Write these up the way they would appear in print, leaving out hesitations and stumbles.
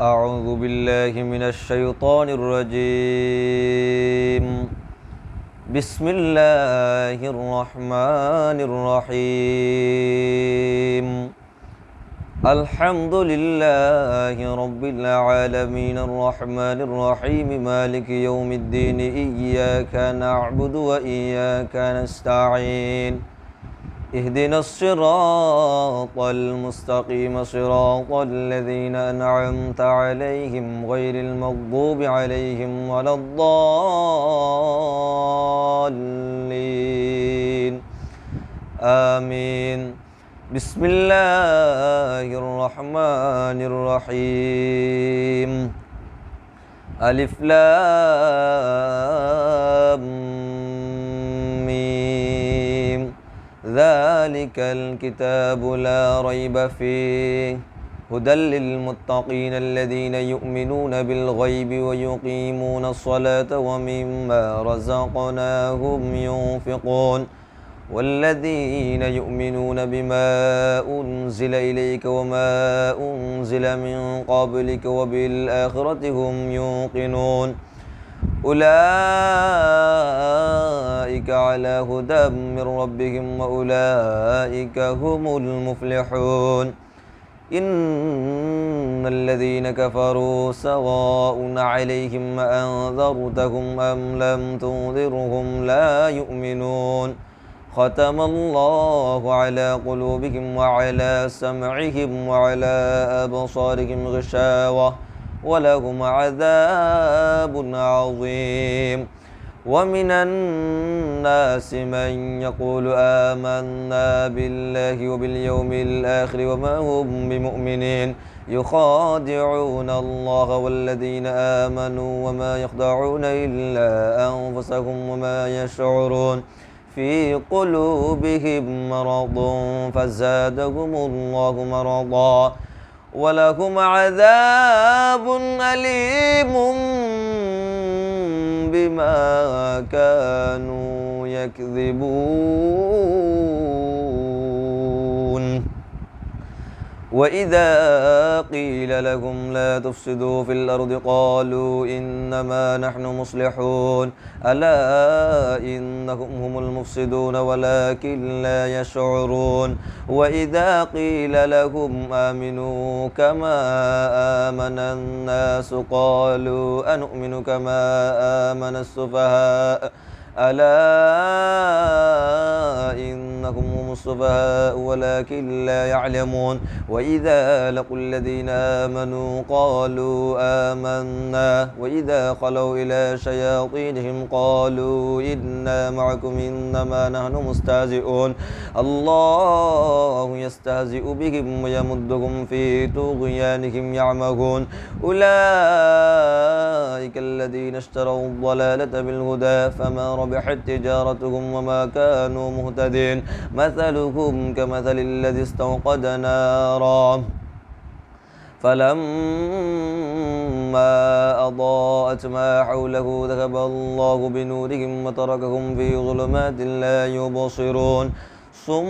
أعوذ بالله من الشيطان الرجيم. بسم الله الرحمن الرحيم. الحمد لله رب العالمين الرحمن الرحيم مالك يوم الدين إياك نعبد وإياك نستعين اهدنا الصراط المستقيم صراط الذين أنعمت عليهم غير المغضوب عليهم ولا الضالين آمين. بسم الله الرحمن الرحيم. ألف لام ميم ذلك الكتاب لا ريب فيه هدى للمتقين الذين يؤمنون بالغيب ويقيمون الصلاة ومما رزقناهم ينفقون والذين يؤمنون بما أنزل إليك وما أنزل من قبلك وبالآخرة هم يوقنون أولئك على هدى من ربهم وأولئك هم المفلحون. إن الذين كفروا سواء عليهم أنذرتهم أم لم تنذرهم لا يؤمنون ختم الله على قلوبهم وعلى سمعهم وعلى أبصارهم غشاوة ولهم عذاب عظيم. ومن الناس من يقول آمنا بالله وباليوم الآخر وما هم بمؤمنين يخادعون الله والذين آمنوا وما يخدعون إلا أنفسهم وما يشعرون في قلوبهم مرض فزادهم الله مرضا ولهم عذاب أليم بما كانوا يكذبون. وإذا قيل لهم لا تفسدوا في الأرض قالوا إنما نحن مصلحون ألا إنهم هم المفسدون ولكن لا يشعرون. وإذا قيل لهم آمنوا كما آمن الناس قالوا أنؤمن كما آمن السفهاء ألا إنهم هم السفهاء ولكن لا يعلمون. وإذا لقوا الذين آمنوا قالوا آمنا وإذا خلوا إلى شياطينهم قالوا إنا معكم إنما نحن مستهزئون الله يستهزئ بهم ويمدهم في طغيانهم يعمهون. أولئك الذين اشتروا الضلالة بالهدى فما ربحت تجارتهم وما كانوا مهتدين مثلهم كمثل الذي استوقد نارا فلما أضاءت ما حوله ذهب الله بنورهم وتركهم في ظلمات لا يبصرون صم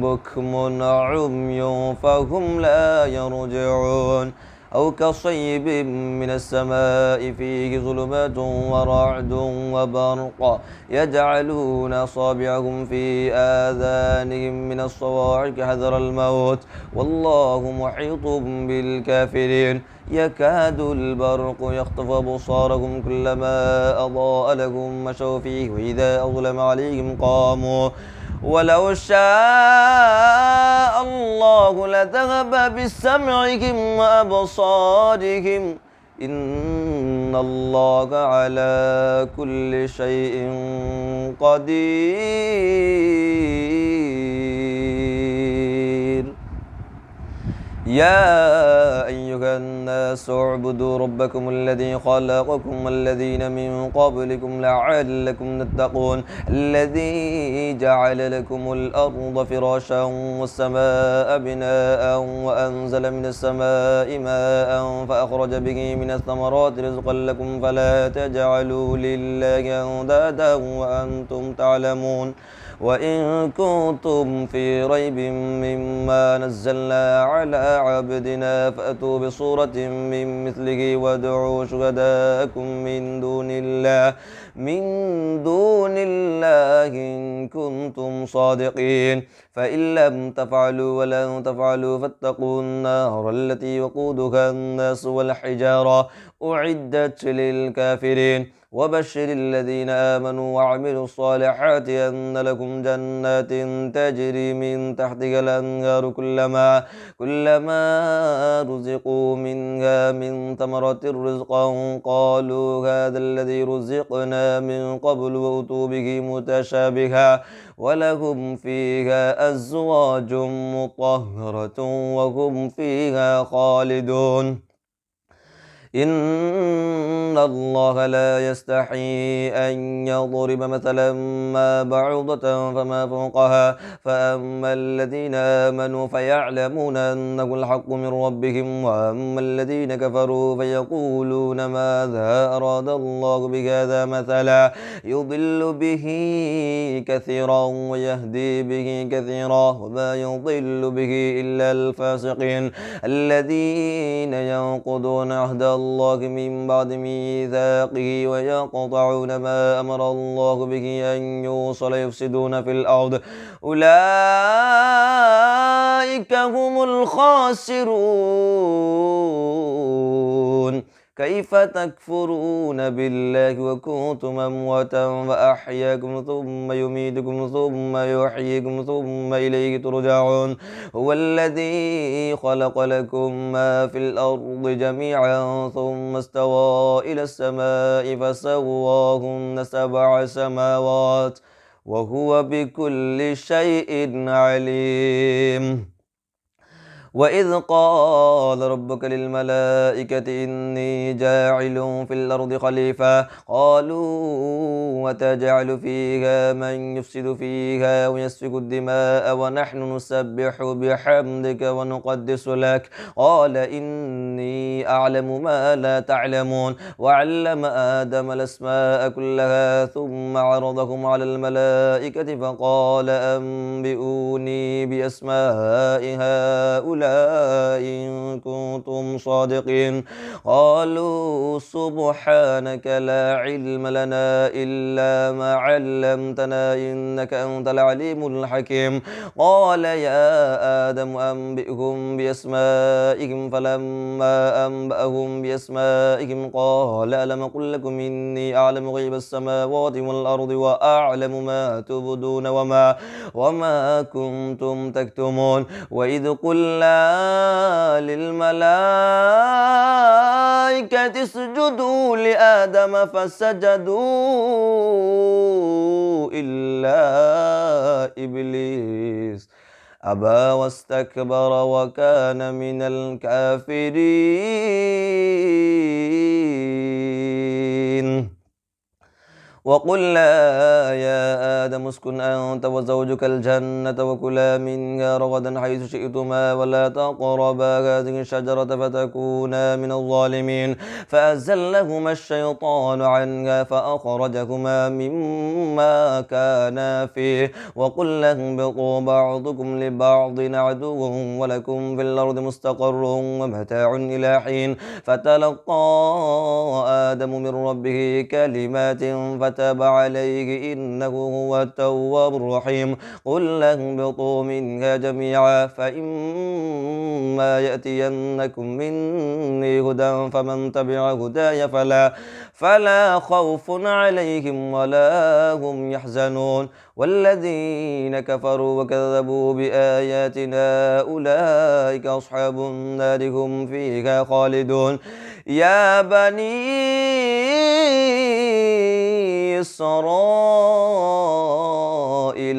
بكم عمي فهم لا يرجعون. أو كصيب من السماء فيه ظلمات ورعد وبرق يجعلون أصابعهم في آذانهم من الصواعق حذر الموت والله محيط بالكافرين يكاد البرق يخطف أبصارهم كلما أضاء لهم مشوا فيه وإذا أظلم عليهم قاموا ولو شاء الله لذهب بسمعهم وأبصارهم إن الله على كل شيء قدير. يا أيها الناس اعبدوا ربكم الذي خلقكم والذين من قبلكم لعلكم تتقون الذي جعل لكم الأرض فراشا والسماء بناء وأنزل من السماء ماء فأخرج به من الثمرات رزقا لكم فلا تجعلوا لله أندادا وأنتم تعلمون وإن كنتم في ريب مما نزلنا على عبدنا فأتوا بصورة من مثله وادعوا شهداءكم من دون الله إن كنتم صادقين فإن لم تفعلوا ولن تفعلوا فاتقوا النار التي وقودها الناس والحجارة أعدت للكافرين وبشر الذين آمنوا وعملوا الصالحات أن لكم جنات تجري من تحتها الأنهار كلما رزقوا منها من ثمرة رزقا قالوا هذا الذي رزقنا من قبل وأتوا به متشابها ولهم فيها أزواج مطهرة وهم فيها خالدون إن الله لا يستحي أن يضرب مثلا ما بعوضة فما فوقها فأما الذين آمنوا فيعلمون أنه الحق من ربهم وأما الذين كفروا فيقولون ماذا أراد الله بهذا مثلا يضل به كثيرا ويهدي به كثيرا وما يضل به إلا الفاسقين الذين ينقضون عهد الله من بعد ميثاقه ويقطعون ما أمر الله به أن يوصل يفسدون في الأرض أولئك هم الخاسرون كيف تكفرون بالله وكنتم أمواتا فأحياكم ثم يميتكم ثم يحييكم ثم إليه ترجعون هو الذي خلق لكم ما في الأرض جميعا ثم استوى إلى السماء فسواهن 7 سماوات وهو بكل شيء عليم وإذ قال ربك للملائكة إني جاعل في الأرض خليفة قالوا وتجعل فيها من يفسد فيها ويسفك الدماء ونحن نسبح بحمدك ونقدس لك قال إني أعلم ما لا تعلمون وعلم آدم الأسماء كلها ثم عرضهم على الملائكة فقال أنبئوني بأسماء هؤلاء إن كنتم صادقين قالوا سبحانك لا علم لنا إلا ما علمتنا إنك أنت العليم الحكيم قال يا آدم أنبئهم بأسمائهم فلما أنبأهم بأسمائهم قال ألم أقل لكم إني أعلم غيب السماوات والأرض وأعلم ما تبدون وما كنتم تكتمون وإذ قلنا للملائكة اسجدوا لآدم فسجدوا إلا إبليس أبى واستكبر وكان من الكافرين وقلنا يا آدم اسكن أنت وزوجك الجنة وكلا منها رغدا حيث شئتما ولا تقربا هذه الشجرة فتكونا من الظالمين فأزلهما الشيطان عنها فأخرجهما مما كانا فيه وقلنا اهبطوا بعضكم لبعض عدو ولكم في الأرض مستقر ومتاع إلى حين فتلقى آدم من ربه كلمات فتاب عليه إنه هو التواب الرحيم قل اهبطوا منها جميعا فإما يأتينكم مني هدى فمن تبع هداي فلا خوف عليهم ولا هم يحزنون والذين كفروا وكذبوا بآياتنا أولئك أصحاب النار هم فيها خالدون يا بني إسرائيل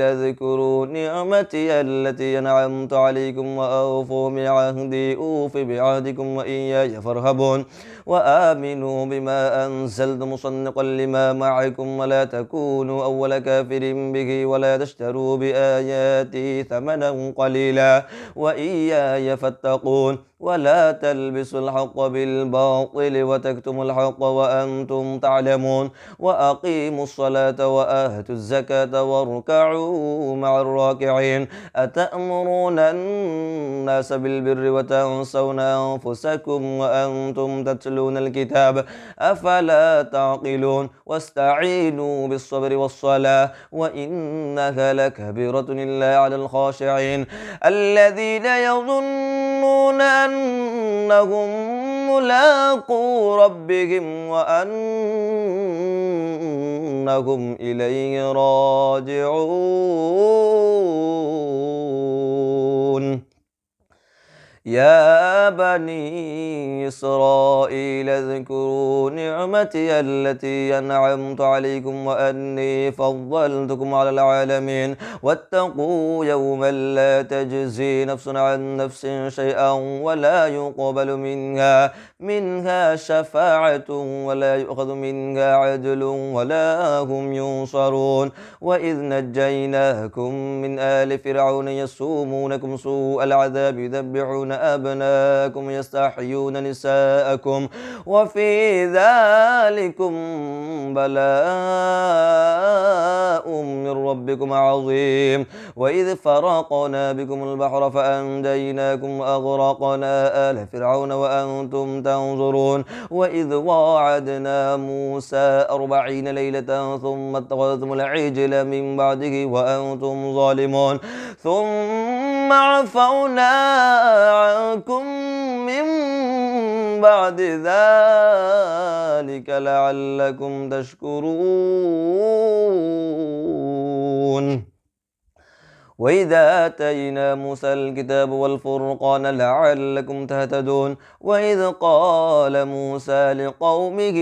اذكروا نعمتي التي أنعمت عليكم وأوفوا بعهدي أوف بعهدكم وإياي فارهبون وآمنوا بما أنزلت مصدقا لما معكم ولا تكونوا أول كافر به ولا تشتروا بآياتي ثمنا قليلا وإياي فاتقون ولا تلبسوا الحق بالباطل وتكتموا الحق وأنتم تعلمون وأقيموا الصلاة وآتوا الزكاة واركعوا فاركعوا مع الراكعين أتأمرون الناس بالبر وتنسون أنفسكم وأنتم تتلون الكتاب أفلا تعقلون واستعينوا بالصبر والصلاة وإنها لكبيرة إلا على الخاشعين الذين يظنون أنهم ملاقو ربهم وأنهم إليه راجعون يا بني إسرائيل اذكروا نعمتي التي أنعمت عليكم وأني فضلتكم على العالمين واتقوا يوما لا تجزي نفس عن نفس شيئا ولا يقبل منها شفاعة ولا يؤخذ منها عدل ولا هم ينصرون وإذ نجيناكم من آل فرعون يسومونكم سوء العذاب يذبحون أبناءكم يستحيون نساءكم وفي ذلكم بلاء من ربكم عظيم وإذ فرقنا بكم البحر فأنجيناكم وأغرقنا آل فرعون وأنتم تنظرون وإذ واعدنا موسى 40 ليلة ثم اتخذتم العجل من بعده وأنتم ظالمون ثم عفونا عنكم من بعد ذلك لعلكم تشكرون وإذا آتينا موسى الكتاب والفرقان لعلكم تهتدون وإذ قال موسى لقومه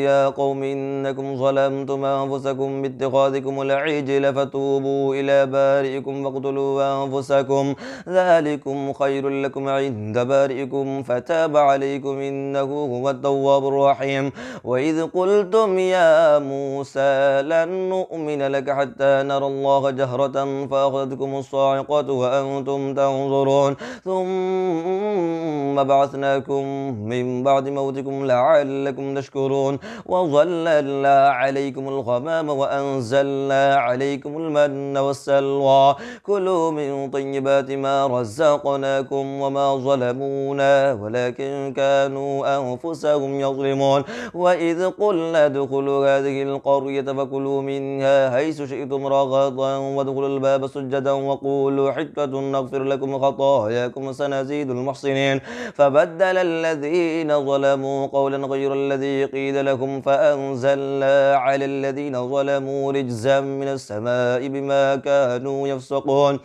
يا قوم إنكم ظلمتم أنفسكم باتخاذكم العجل فتوبوا إلى بارئكم فاقتلوا أنفسكم ذلكم خير لكم عند بارئكم فتاب عليكم إنه هو التواب الرحيم وإذ قلتم يا موسى لن نؤمن لك حتى نرى الله جهرة فأخذتكم الصاعقة وأنتم تنظرون ثم بعثناكم من بعد موتكم لعلكم تشكرون وظللنا عليكم الغمام وأنزلنا عليكم المن والسلوى كلوا من طيبات ما رزقناكم وما ظلمونا ولكن كانوا أنفسهم يظلمون وإذ قلنا ادخلوا هذه القرية فكلوا منها حيث شئتم رغدا وادخلوا الباب سجدا وقولوا حطة نغفر لكم خطاياكم سنزيد المحسنين فبدل الذين ظلموا قولا غير الذي قيل لهم فأنزلنا على الذين ظلموا رجزا من السماء بما كانوا يفسقون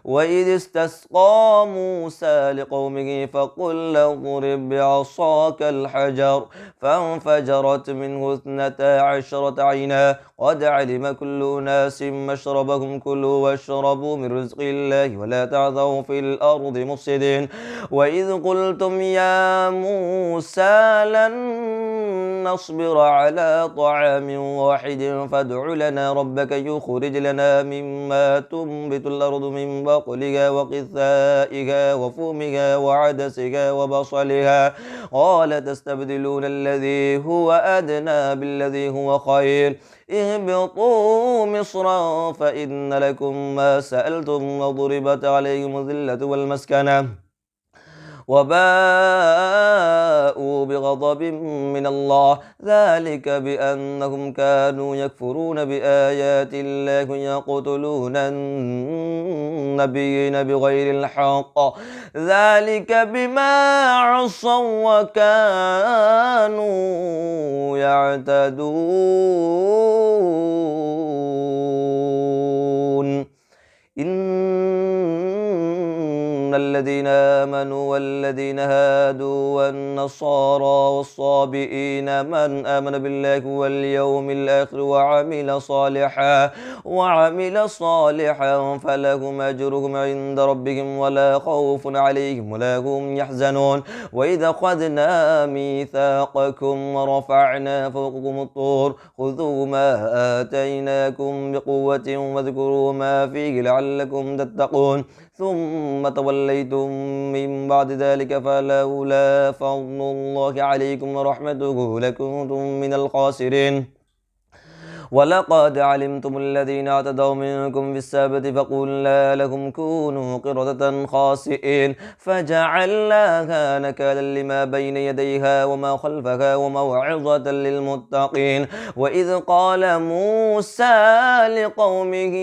وإذ استسقى موسى لقومه فقل اضرب بعصاك الحجر فانفجرت منه 12 عينا قد علم كل أناس مشربهم كلوا واشربوا من رزق الله ولا تعثوا في الأرض مفسدين وإذ قلتم يا موسى لن نصبر على طعام واحد فادع لنا ربك يخرج لنا مما تنبت الأرض من بقلها وقثائها وفومها وعدسها وبصلها قال تستبدلون الذي هو أدنى بالذي هو خير اهبطوا مصرا فإن لكم ما سألتم وضربت عليهم الذلة والمسكنة وباءوا بغضب من الله ذلك بأنهم كانوا يكفرون بآيات الله يقتلون النبيين بغير الحق ذلك بما عصوا وكانوا يعتدون إن الذين آمنوا والذين هادوا والنصارى والصابئين من آمن بالله واليوم الآخر وعمل صالحا فلهم أجرهم عند ربهم ولا خوف عليهم ولا هم يحزنون وإذا أخذنا ميثاقكم ورفعنا فوقكم الطور خذوا ما آتيناكم بقوة واذكروا ما فيه لعلكم تتقون ثم توليتم من بعد ذلك فلولا فضل الله عليكم ورحمته لكنتم من الخاسرين ولقد علمتم الذين اعتدوا منكم في السبت فقلنا لهم كونوا قردة خاسئين فجعلناها نكالا لما بين يديها وما خلفها وموعظة للمتقين. وإذ قال موسى لقومه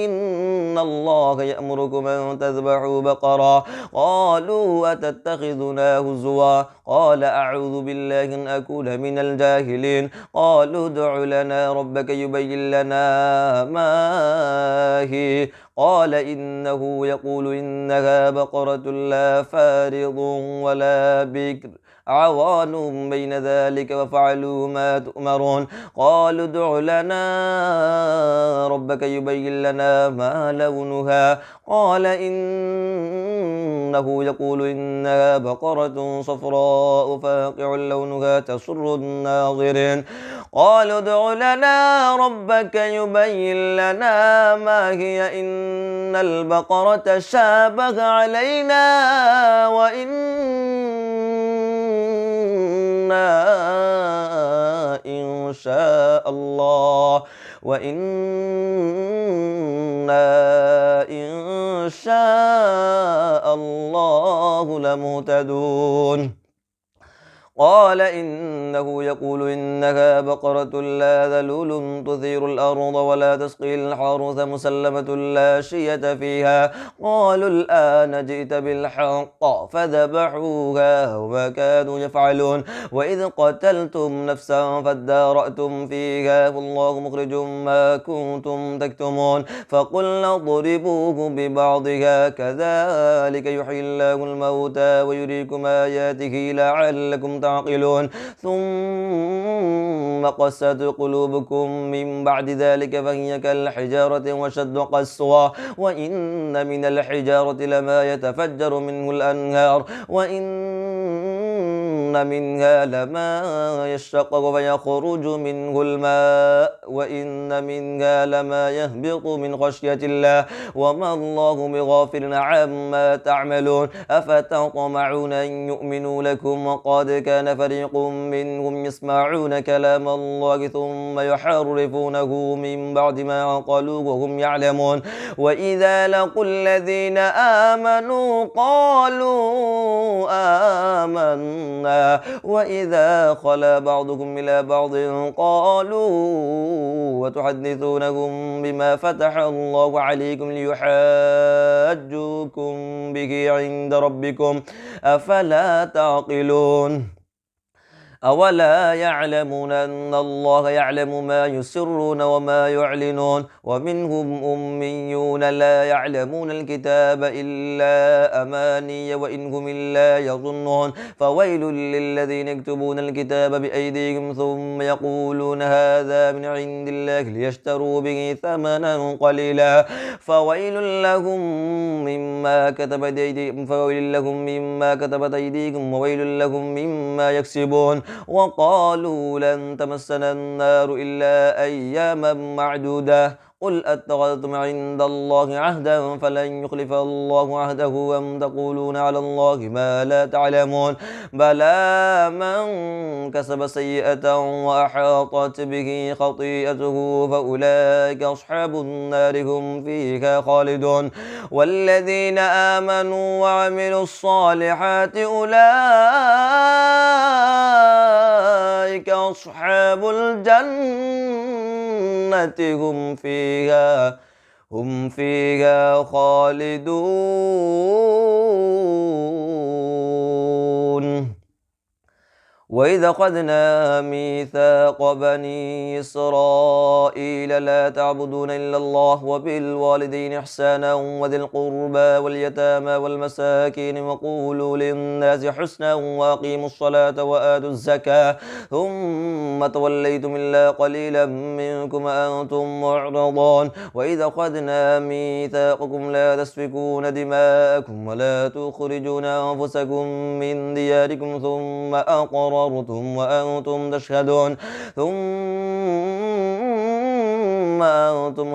إن الله يأمركم أن تذبحوا بقرة قالوا أتتخذنا هزوا قال أعوذ بالله أن أكون من الجاهلين. قالوا ادع لنا ربك يبين لنا ما هي قال إنه يقول إنها بقرة لا فارض ولا بكر عوان بين ذلك وفعلوا ما تؤمرون. قالوا ادع لنا ربك يبين لنا ما لونها قال إنه يقول إنها بقرة صفراء فاقع لونها تسر الناظرين. قالوا ادع لنا ربك يبين لنا ما هي إن البقرة شابه علينا وإنا إن شاء الله لمهتدون. قال إنه يقول إنها بقرة لا ذلول تثير الأرض ولا تسقي الحرث مسلمة لا شية فيها. قالوا الآن جئت بالحق فذبحوها وما كانوا يفعلون. وإذ قتلتم نفسا فادارأتم فيها والله مخرج ما كنتم تكتمون. فقلنا اضربوه ببعضها كذلك يحيي الله الموتى ويريكم آياته لعلكم تعقلون. ثم قست قلوبكم من بعد ذلك فهي كالحجارة وشد قسوة وإن من الحجارة لما يتفجر منه الأنهار وإن منها لما يشقق فيخرج منه الماء وإن منها لما يهبط من خشية الله وما الله بغافل عما تعملون. أفتطمعون أن يؤمنوا لكم وقد كان فريق منهم يسمعون كلام الله ثم يحرفونه من بعد ما عقلوه وهم يعلمون. وإذا لقوا الذين آمنوا قالوا آمنا وإذا خلا بعضهم إلى بعض قالوا وتحدثونهم بما فتح الله عليكم ليحاجوكم به عند ربكم أفلا تعقلون. أولا يعلمون أن الله يعلم ما يسرون وما يعلنون. ومنهم أميون لا يعلمون الكتاب إلا أماني وإن هم إلا يظنون. فويل للذين يكتبون الكتاب بأيديهم ثم يقولون هذا من عند الله ليشتروا به ثمنا قليلا فويل لهم مما كتبت أيديهم وويل لهم مما يكسبون. وقالوا لن تمسنا النار إلا أياما معدودة قل أتخذتم عند الله عهدا فلن يخلف الله عهده أم تقولون على الله ما لا تعلمون. بلى من كسب سيئة وأحاطت به خطيئته فأولئك أصحاب النار هم فيها خالدون. والذين آمنوا وعملوا الصالحات أولئك أصحاب الجنة هم فيها خالدون. وإذا أخذنا ميثاق بني إسرائيل لا تعبدون إلا الله وبالوالدين إحسانا وذي القربى واليتامى والمساكين وقولوا للناس حسنا وأقيموا الصلاة وآتوا الزكاة ثم توليتم إلا قليلا منكم وأنتم معرضون. وإذا أخذنا ميثاقكم لا تسفكون دماءكم ولا تخرجون أنفسكم من دياركم ثم أقررتم وأنتم تشهدون. ثم ثم أنتم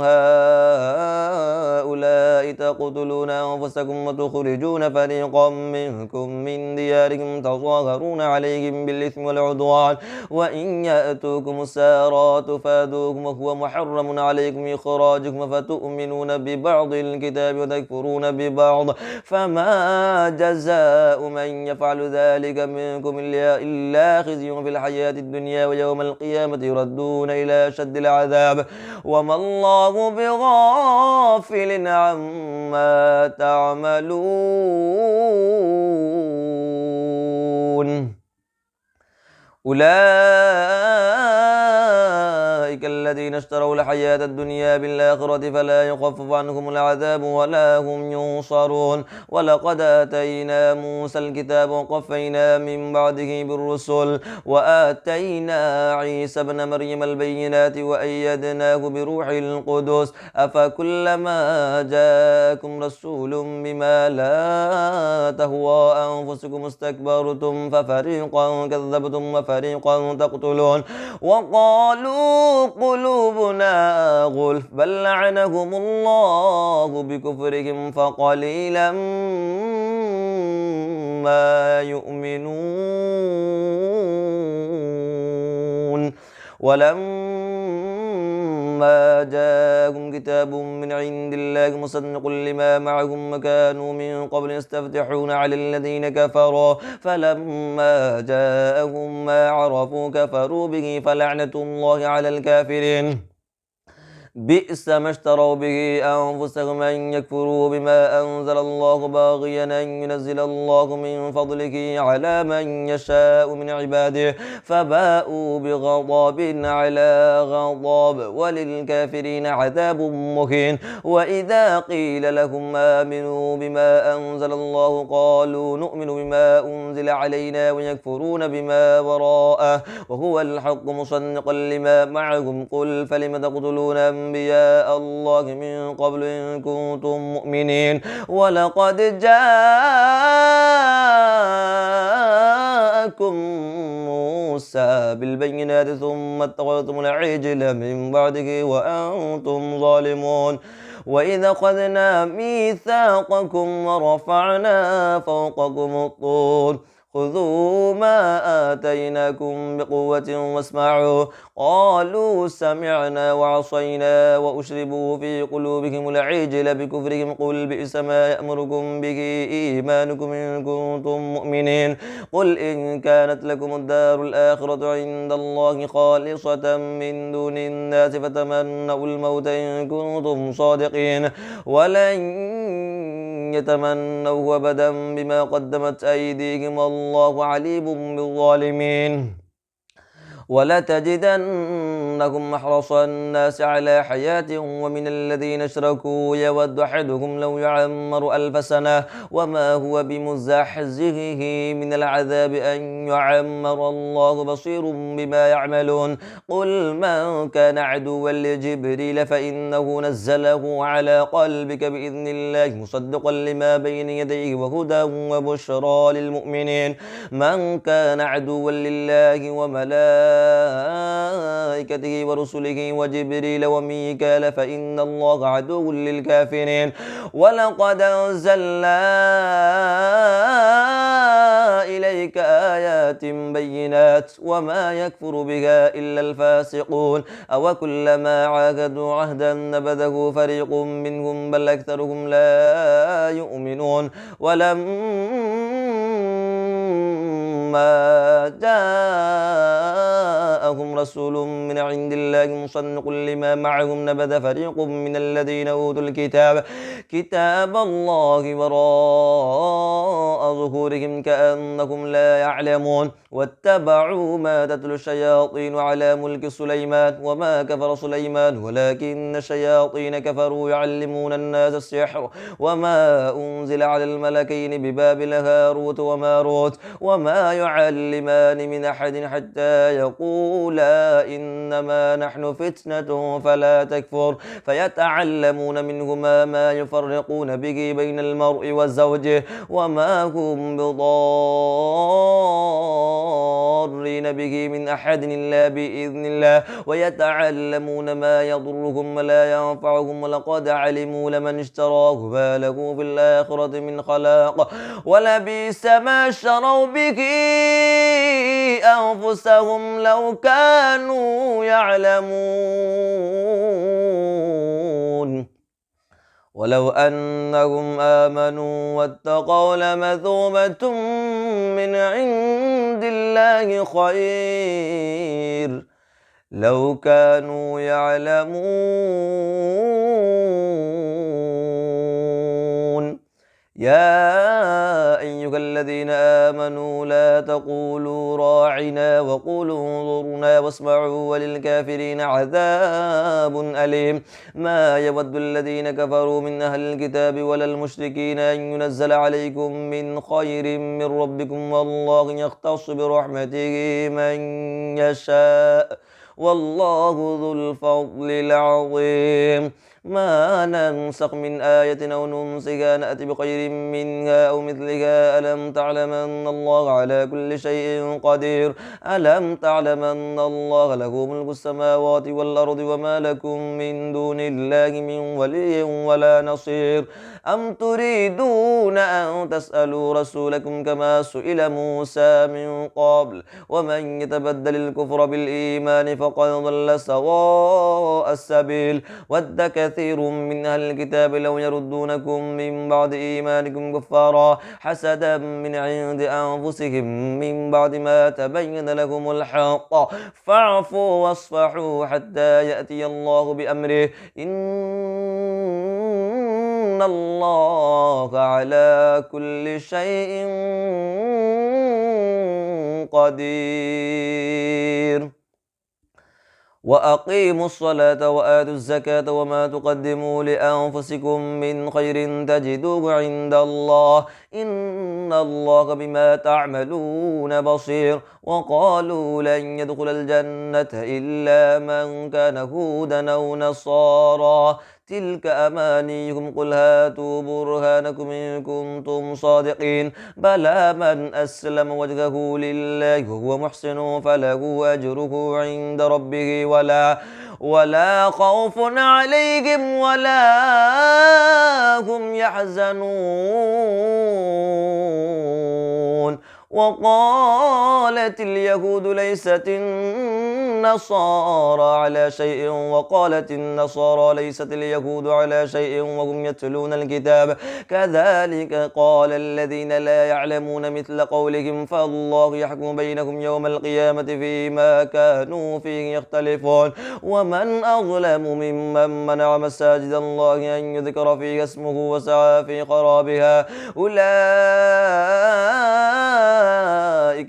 هؤلاء تقتلون أنفسكم وتخرجون فريقا منكم من ديارهم تظاهرون عليهم بالإثم والعدوان وإن يأتوكم السارات تفادوكم وهو محرم عليكم إخراجكم فتؤمنون ببعض الكتاب وتكفرون ببعض فما جزاء من يفعل ذلك منكم إلا خزي في الحياة الدنيا ويوم القيامة يردون إلى أشد العذاب وما الله بغافل عما تعملون أولئك الذين اشتروا الحياة الدنيا بالآخرة فلا يخفف عنهم العذاب ولا هم ينصرون ولقد آتينا موسى الكتاب وقفينا من بعده بالرسل وآتينا عيسى ابن مريم البينات وأيدناه بروح القدس أفكلما جاءكم رسول بما لا تهوى أنفسكم استكبرتم ففريقا كذبتم وفريقا تقتلون وقالوا قلوبنا غلف بل لعنهم الله بكفرهم فقليلا ما يؤمنون ولما جاءهم كتاب من عند الله مصدق لما معهم كانوا من قبل يستفتحون على الذين كفروا فلما جاءهم ما عرفوا كفروا به فلعنة الله على الكافرين بئس ما اشتروا به أنفسهم أن يكفروا بما أنزل الله باغيا أن ينزل الله من فضله على من يشاء من عباده فباءوا بغضب على غضب وللكافرين عذاب مهين وإذا قيل لهم آمنوا بما أنزل الله قالوا نؤمن بما أنزل علينا ويكفرون بما وراءه وهو الحق مصدقا لما معهم قل فلم تقتلون أنبياء الله من قبل إن كنتم مؤمنين ولقد جاءكم موسى بالبينات ثم اتخذتم العجل من بعده وأنتم ظالمون وإذا أخذنا ميثاقكم ورفعنا فوقكم الطور خذوا ما آتيناكم بقوة واسمعوا قالوا سمعنا وعصينا وأشربوا في قلوبهم العجل بكفرهم قل بئس ما يأمركم به إيمانكم إن كنتم مؤمنين قل إن كانت لكم الدار الآخرة عند الله خالصة من دون الناس فتمنوا الموت إن كنتم صادقين ولن يتمنوه أبدا بما قدمت أيديهم والله عليم بالظالمين ولتجدنهم أحرص الناس على حياة ومن الذين اشركوا يود أحدهم لو يعمر 1000 سنة وما هو بمزحزحه من العذاب أن يعمر الله بصير بما يعملون قل من كان عدوا لجبريل فإنه نزله على قلبك بإذن الله مصدقا لما بين يديه وهدى وبشرى للمؤمنين من كان عدوا لله وملائكته ورسله وجبريل وميكال فإن الله عدو للكافرين ولقد أنزلنا إليك آيات بينات وما يكفر بها إلا الفاسقون أو كلما عاهدوا عهدا نبذه فريق منهم بل أكثرهم لا يؤمنون ولما جاءهم رسول من عند الله مصدق لما معهم نبذ فريق من الذين أوتوا كتاب الله وراء ظهورهم كأنهم لا يعلمون واتبعوا ما تتلو الشياطين على ملك سليمان وما كفر سليمان ولكن الشياطين كفروا يعلمون الناس السحر وما أنزل على الملكين ببابل هاروت وماروت وما يعلمان من أحد حتى يقولا إنما نحن فتنة فلا تكفر فيتعلمون منهما ما يفرقون به بين المرء وزوجه وما هم بضارين به من أحد إلا بإذن الله ويتعلمون ما يضرهم ولا ينفعهم ولقد علموا لمن اشتراه ما له في الآخرة من خلاق ولبئس ما شروا به أنفسهم لو كانوا يعلمون ولو أنهم آمنوا واتقوا لمثوبة من عند الله خير لو كانوا يعلمون يا أيها الذين آمنوا لا تقولوا راعنا وقولوا انظرنا واسمعوا وللكافرين عذاب أليم ما يود الذين كفروا من أهل الكتاب ولا المشركين أن ينزل عليكم من خير من ربكم والله يختص برحمته من يشاء والله ذو الفضل العظيم ما ننسخ من آية أو ننسها نأتي بخير منها أو مثلها ألم تعلم أن الله على كل شيء قدير ألم تعلم أن الله له ملك السماوات والأرض وما لكم من دون الله من ولي ولا نصير أم تريدون أن تسألوا رسولكم كما سئل موسى من قبل ومن يتبدل الكفر بالإيمان فقد ضل سواء السبيل ود كثير من أهل الكتاب لو يردونكم من بعد إيمانكم كفارا حسدا من عند أنفسهم من بعد ما تبين لهم الحق فاعفوا واصفحوا حتى يأتي الله بأمره إن الله على كل شيء قدير وأقيموا الصلاة وآتوا الزكاة وما تقدموا لأنفسكم من خير تجدوه عند الله إن الله بما تعملون بصير وقالوا لن يدخل الجنة إلا من كان هودا أو نصارى تلك أمانيهم قل هاتوا برهانكم إن كنتم صادقين بلى من أسلم وجهه لله وهو محسن فله أجره عند ربه ولا خوف عليهم ولا هم يحزنون وقالت اليهود ليست النصارى على شيء وقالت النصارى ليست اليهود على شيء وهم يتلون الكتاب كذلك قال الذين لا يعلمون مثل قولهم فالله يحكم بينهم يوم القيامة فيما كانوا فيه يختلفون ومن أظلم ممن منع مساجد الله أن يذكر فيها اسمه وسعى في خرابها أولئك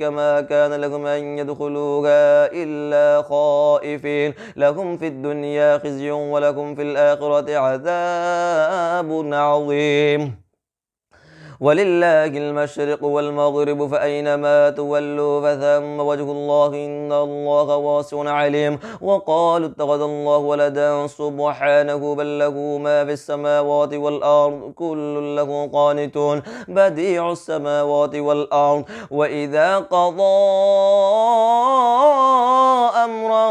ما كان لهم أن يدخلوها إلا خائفين لهم في الدنيا خزي ولكم في الآخرة عذاب عظيم ولله المشرق والمغرب فأينما تولوا فثم وجه الله إن الله واسع عليم وقالوا اتخذ الله ولدا سبحانه بل له ما في السماوات والأرض كل له قانتون بديع السماوات والأرض وإذا قضى أمرا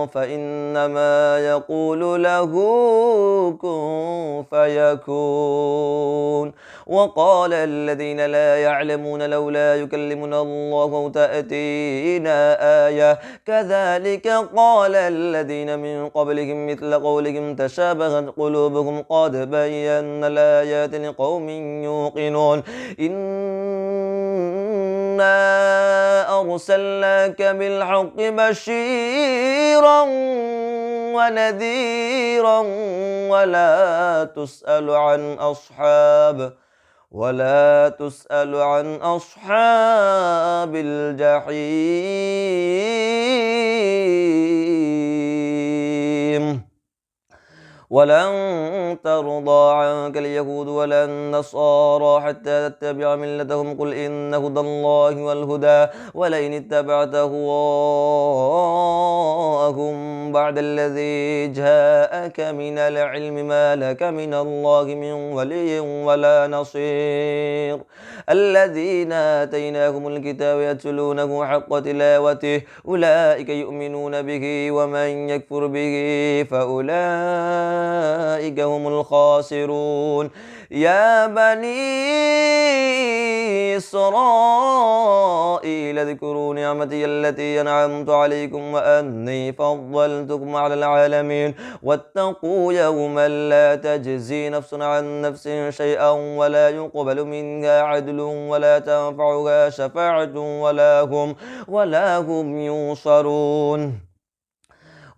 فإنما يقول له كن فيكون وقال الذين لا يعلمون لولا يكلمنا الله أو تأتينا آية كذلك قال الذين من قبلهم مثل قولهم تشابهت قلوبهم قد بينا الآيات لقوم يوقنون إنا أرسلناك بالحق بشيرا ونذيرا ولا تسأل عن أصحاب الجحيم ولن ترضى عنك اليهود ولا النصارى حتى تتبع ملتهم قل إن هدى الله والهدى ولئن اتبعت أهواءهم بعد الذي جاءك من العلم ما لك من الله من ولي ولا نصير الذين آتيناهم الكتاب يتلونه حق تلاوته أولئك يؤمنون به ومن يكفر به فأولئك هم الخاسرون يا بني إسرائيل اذكروا نعمتي التي أنعمت عليكم وأني فضلتكم على العالمين واتقوا يوما لا تجزي نفس عن نفس شيئا ولا يقبل منها عدل ولا تنفعها شفاعة ولا هم ينصرون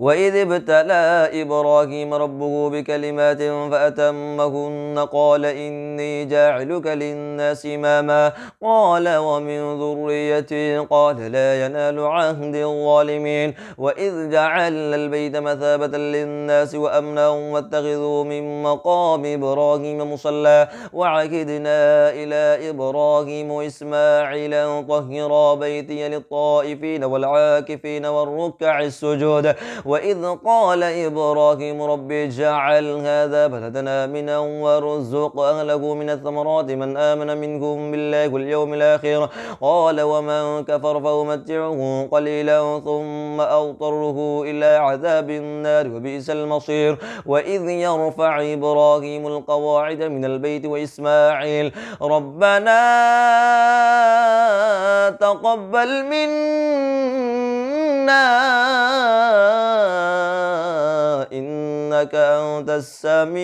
وإذ ابتلى إبراهيم ربه بكلمات فأتمهن قال إني جاعلك للناس إماما قال ومن ذريتي قال لا ينال عهد الظالمين وإذ جعلنا البيت مثابة للناس وأمنا واتخذوا من مقام إبراهيم مصلى وعهدنا إلى إبراهيم وإسماعيل أن طهرا بيتي للطائفين والعاكفين والركع السجود وإذ قال إبراهيم رب اجعل هذا بلدنا آمنا وارزق أهله من الثمرات من آمن منهم بالله واليوم الآخر قال ومن كفر فأمتعه قليلا ثم أضطره إلى عذاب النار وبئس المصير وإذ يرفع إبراهيم القواعد من البيت وإسماعيل ربنا تقبل منا إنك أنت السميع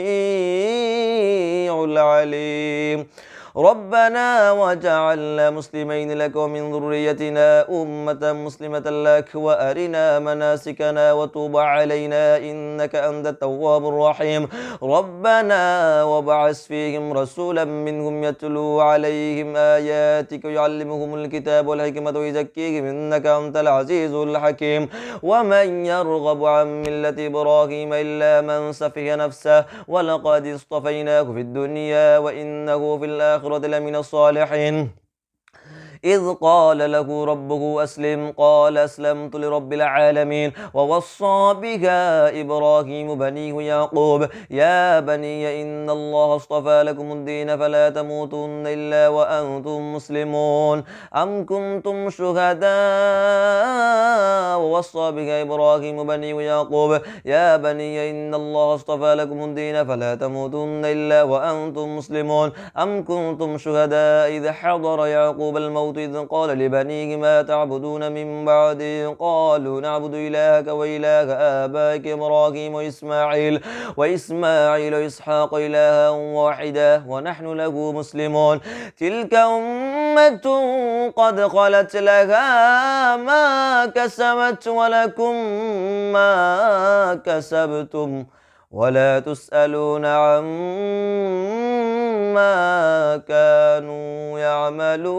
العليم ربنا وجعلنا مسلمين لك ومن ذريتنا أمة مسلمة لك وأرنا مناسكنا وتوب علينا إنك أنت التواب الرحيم ربنا وابعث فيهم رسولا منهم يتلو عليهم آياتك ويعلمهم الكتاب والحكمة ويزكيهم إنك أنت العزيز الحكيم ومن يرغب عن ملة إبراهيم إلا من سفه نفسه ولقد اصطفيناه في الدنيا وإنه في الآخرة لمن الصالحين إذ قال له ربه أسلم قال أسلمت لرب العالمين ووصى بها إبراهيم بنيه يعقوب يا بني إن الله اصطفى لكم الدين فلا تموتن إلا وأنتم مسلمون أم كنتم شهداء ووصى بها إبراهيم بنيه يعقوب يا بني إن الله اصطفى لكم الدين فلا تموتن إلا وأنتم مسلمون أم كنتم شهداء إذ حضر يعقوب الموت إذ قال لبنيه ما تعبدون من بعدي قالوا نعبد إلهك وإله آبائك إبراهيم وإسماعيل وإسحاق إلها واحدا ونحن له مسلمون تلك أمة قد خلت لها ما كسبت ولكم ما كسبتم ولا تسألون عما كانوا يعملون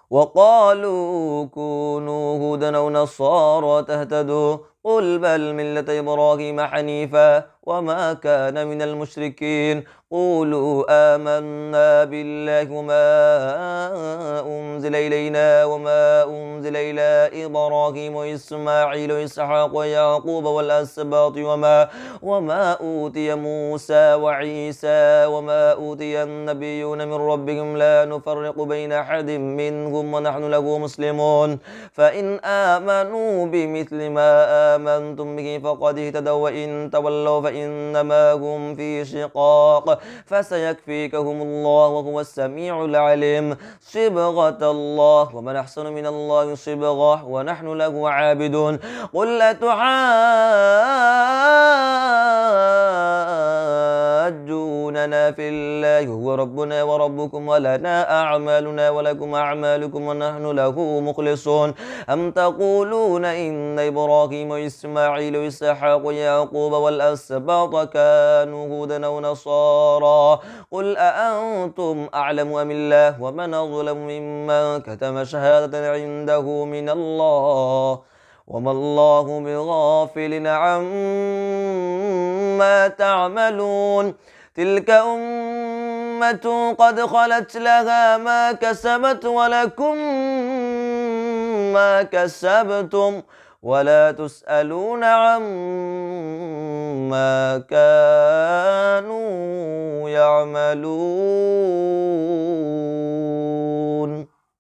وقالوا كونوا هودا أو نصارى تهتدوا قل بل ملة إبراهيم حنيفا وما كان من المشركين قولوا آمنا بالله وما أنزل إلينا وما أنزل إلى إبراهيم وإسماعيل وإسحاق ويعقوب والأسباط وما أوتي موسى وعيسى وما أوتي النبيون من ربهم لا نفرق بين أحد منهم ونحن له مسلمون فإن آمنوا بمثل ما آمنتم به فقد اهتدوا وإن تولوا فإنما هم في شقاق فسيكفيكهم الله وهو السميع العليم صبغة الله ومن أحسن من الله صبغة ونحن له عابدون قل أتحاجوننا في الله هو ربنا وربكم ولنا أعمالنا ولكم أعمالكم ونحن له مخلصون أم تقولون إن إبراهيم وإسماعيل وإسحاق ويعقوب والأسباط كانوا هودا أو نصارى قل أأنتم أعلم أم الله ومن أظلم ممن كتم شهادة عنده من الله وما الله بغافل عما تعملون تلك أمة قد خلت لها ما كسبت ولكم ما كسبتم ولا تسألون عما كانوا يعملون.